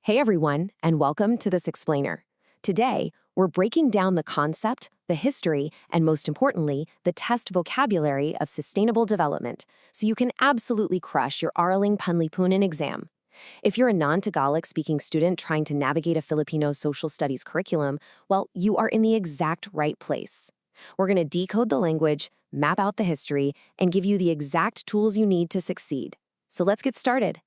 Hey everyone, and welcome to This Explainer. Today, we're breaking down the concept, the history, and most importantly, the test vocabulary of sustainable development, so you can absolutely crush your Araling Panlipunan exam. If you're a non-Tagalog speaking student trying to navigate a Filipino social studies curriculum, well, you are in the exact right place. We're going to decode the language, map out the history, and give you the exact tools you need to succeed. So let's get started.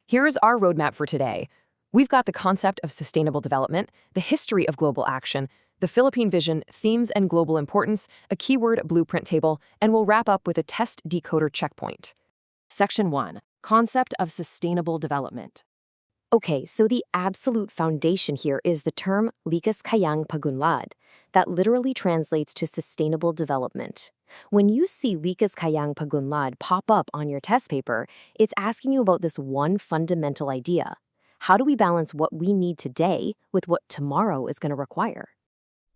Here's our roadmap for today. We've got the concept of sustainable development, the history of global action, the Philippine vision, themes and global importance, a keyword blueprint table, and we'll wrap up with a test decoder checkpoint. Section 1. Concept of sustainable development. Okay, so the absolute foundation here is the term Likas-Kayang Pag-unlad. That literally translates to sustainable development. When you see Likas-Kayang Pag-unlad pop up on your test paper, it's asking you about this one fundamental idea. How do we balance what we need today with what tomorrow is going to require?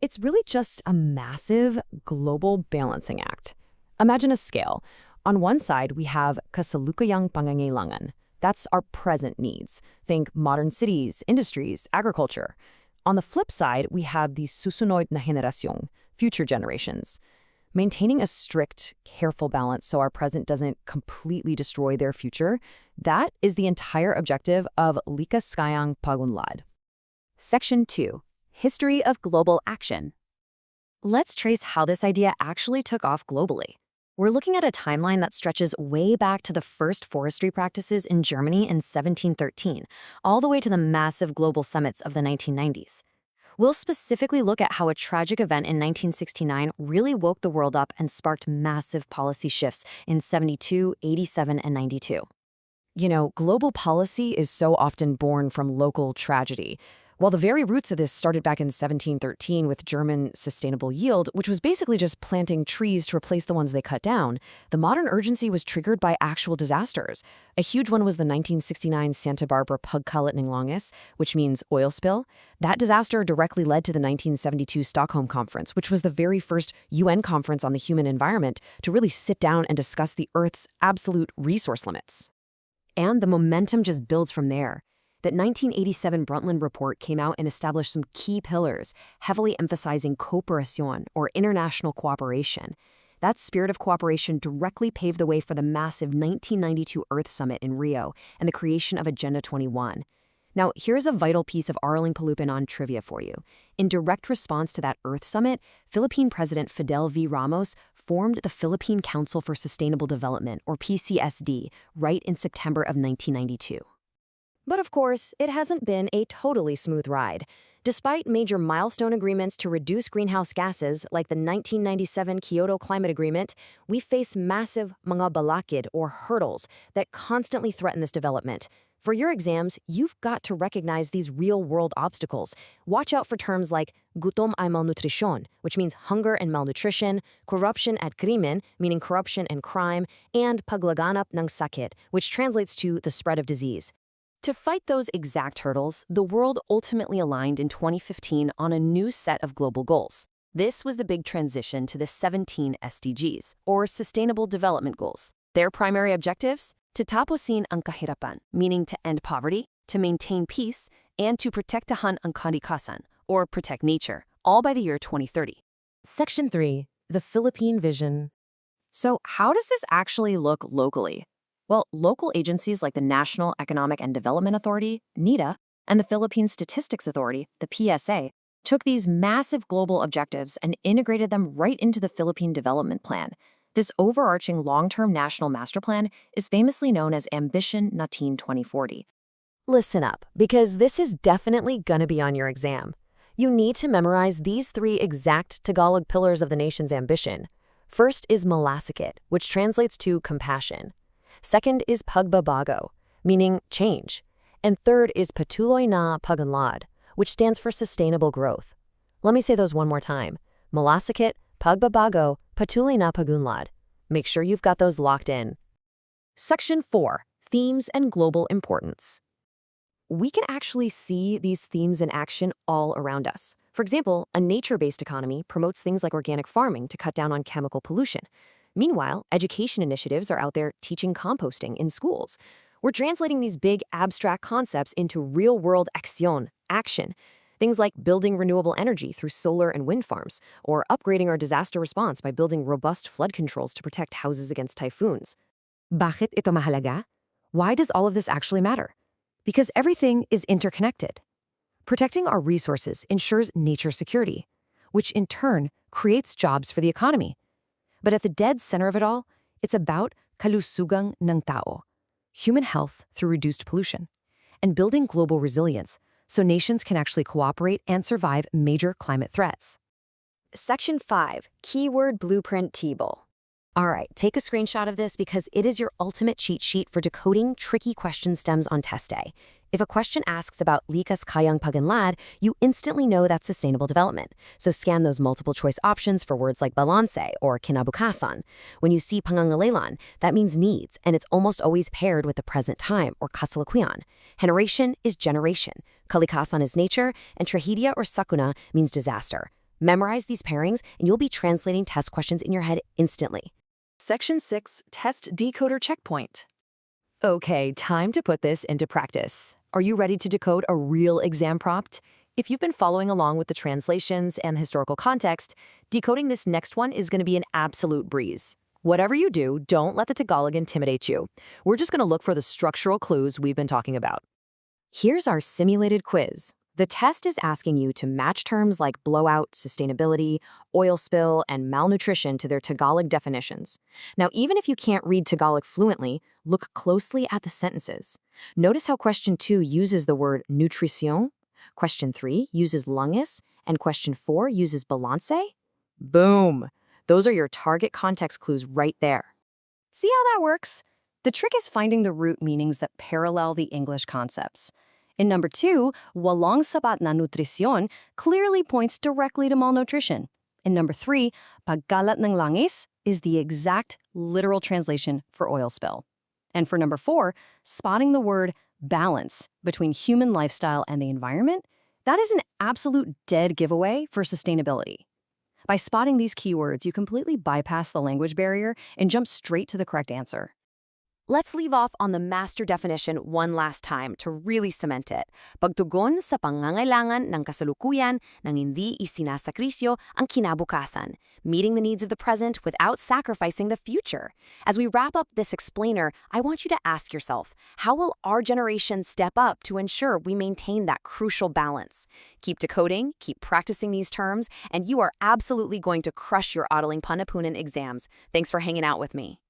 It's really just a massive global balancing act. Imagine a scale. On one side, we have kasalukuyang pangangailangan. That's our present needs. Think modern cities, industries, agriculture. On the flip side, we have the susunod na henerasyon, future generations. Maintaining a strict, careful balance so our present doesn't completely destroy their future, that is the entire objective of Likas-Kayang Pag-unlad. Section 2. History of Global Action. Let's trace how this idea actually took off globally. We're looking at a timeline that stretches way back to the first forestry practices in Germany in 1713, all the way to the massive global summits of the 1990s. We'll specifically look at how a tragic event in 1969 really woke the world up and sparked massive policy shifts in 72, 87, and 92. You know, global policy is so often born from local tragedy. While the very roots of this started back in 1713 with German sustainable yield, which was basically just planting trees to replace the ones they cut down, the modern urgency was triggered by actual disasters. A huge one was the 1969 Santa Barbara Pagkalatinlangas, which means oil spill. That disaster directly led to the 1972 Stockholm Conference, which was the very first UN conference on the human environment to really sit down and discuss the Earth's absolute resource limits. And the momentum just builds from there. That 1987 Brundtland Report came out and established some key pillars, heavily emphasizing cooperación, or international cooperation. That spirit of cooperation directly paved the way for the massive 1992 Earth Summit in Rio and the creation of Agenda 21. Now, here's a vital piece of Araling Panlipunan trivia for you. In direct response to that Earth Summit, Philippine President Fidel V. Ramos formed the Philippine Council for Sustainable Development, or PCSD, right in September of 1992. But of course, it hasn't been a totally smooth ride. Despite major milestone agreements to reduce greenhouse gases, like the 1997 Kyoto Climate Agreement, we face massive mga balakid, or hurdles, that constantly threaten this development. For your exams, you've got to recognize these real-world obstacles. Watch out for terms like gutom ay malnutrisyon, which means hunger and malnutrition, corruption at krimen, meaning corruption and crime, and paglaganap ng sakit, which translates to the spread of disease. To fight those exact hurdles, the world ultimately aligned in 2015 on a new set of global goals. This was the big transition to the 17 SDGs, or Sustainable Development Goals. Their primary objectives? To tapusin ang kahirapan, meaning to end poverty, to maintain peace, and to protektahan ang kalikasan, or protect nature, all by the year 2030. Section 3. The Philippine Vision. So how does this actually look locally? Well, local agencies like the National Economic and Development Authority, NEDA, and the Philippine Statistics Authority, the PSA, took these massive global objectives and integrated them right into the Philippine Development Plan. This overarching long-term national master plan is famously known as Ambisyon Natin 2040. Listen up, because this is definitely gonna be on your exam. You need to memorize these 3 exact Tagalog pillars of the nation's ambition. First is malasakit, which translates to compassion. Second is pagbabago, meaning change. And third is patuloy na pag-unlad, which stands for sustainable growth. Let me say those one more time. Malasakit, pagbabago, patuloy na pag-unlad. Make sure you've got those locked in. Section 4. Themes and Global Importance. We can actually see these themes in action all around us. For example, a nature-based economy promotes things like organic farming to cut down on chemical pollution. Meanwhile, education initiatives are out there teaching composting in schools. We're translating these big abstract concepts into real-world acción, action. Things like building renewable energy through solar and wind farms, or upgrading our disaster response by building robust flood controls to protect houses against typhoons. Bakit ito mahalaga? Why does all of this actually matter? Because everything is interconnected. Protecting our resources ensures nature security, which in turn creates jobs for the economy. But at the dead center of it all, it's about kalusugang ng tao, human health through reduced pollution, and building global resilience so nations can actually cooperate and survive major climate threats. Section 5, Keyword Blueprint Table. All right, take a screenshot of this because it is your ultimate cheat sheet for decoding tricky question stems on test day. If a question asks about Likas-Kayang Pag-unlad, you instantly know that's sustainable development. So scan those multiple choice options for words like balance or kinabukasan. When you see pangangailangan, that means needs, and it's almost always paired with the present time or kasalukuyan. Generation is generation, kalikasan is nature, and tragedia or sakuna means disaster. Memorize these pairings, and you'll be translating test questions in your head instantly. Section 6, Test Decoder Checkpoint. Okay, time to put this into practice. Are you ready to decode a real exam prompt? If you've been following along with the translations and the historical context, decoding this next one is going to be an absolute breeze. Whatever you do, don't let the Tagalog intimidate you. We're just going to look for the structural clues we've been talking about. Here's our simulated quiz. The test is asking you to match terms like blowout, sustainability, oil spill, and malnutrition to their Tagalog definitions. Now, even if you can't read Tagalog fluently, look closely at the sentences. Notice how question 2 uses the word nutrición, question 3 uses langis, and question 4 uses balance. Boom! Those are your target context clues right there. See how that works? The trick is finding the root meanings that parallel the English concepts. In number 2, walang sapat na nutrisyon clearly points directly to malnutrition. In number 3, pagkalat ng langis is the exact literal translation for oil spill. And for number 4, spotting the word balance between human lifestyle and the environment, that is an absolute dead giveaway for sustainability. By spotting these keywords, you completely bypass the language barrier and jump straight to the correct answer. Let's leave off on the master definition one last time to really cement it. Pagtugon sa pangangailangan ng kasalukuyan nang hindi isinasakrisyo ang kinabukasan, meeting the needs of the present without sacrificing the future. As we wrap up this explainer, I want you to ask yourself, how will our generation step up to ensure we maintain that crucial balance? Keep decoding, keep practicing these terms, and you are absolutely going to crush your Araling Panlipunan exams. Thanks for hanging out with me.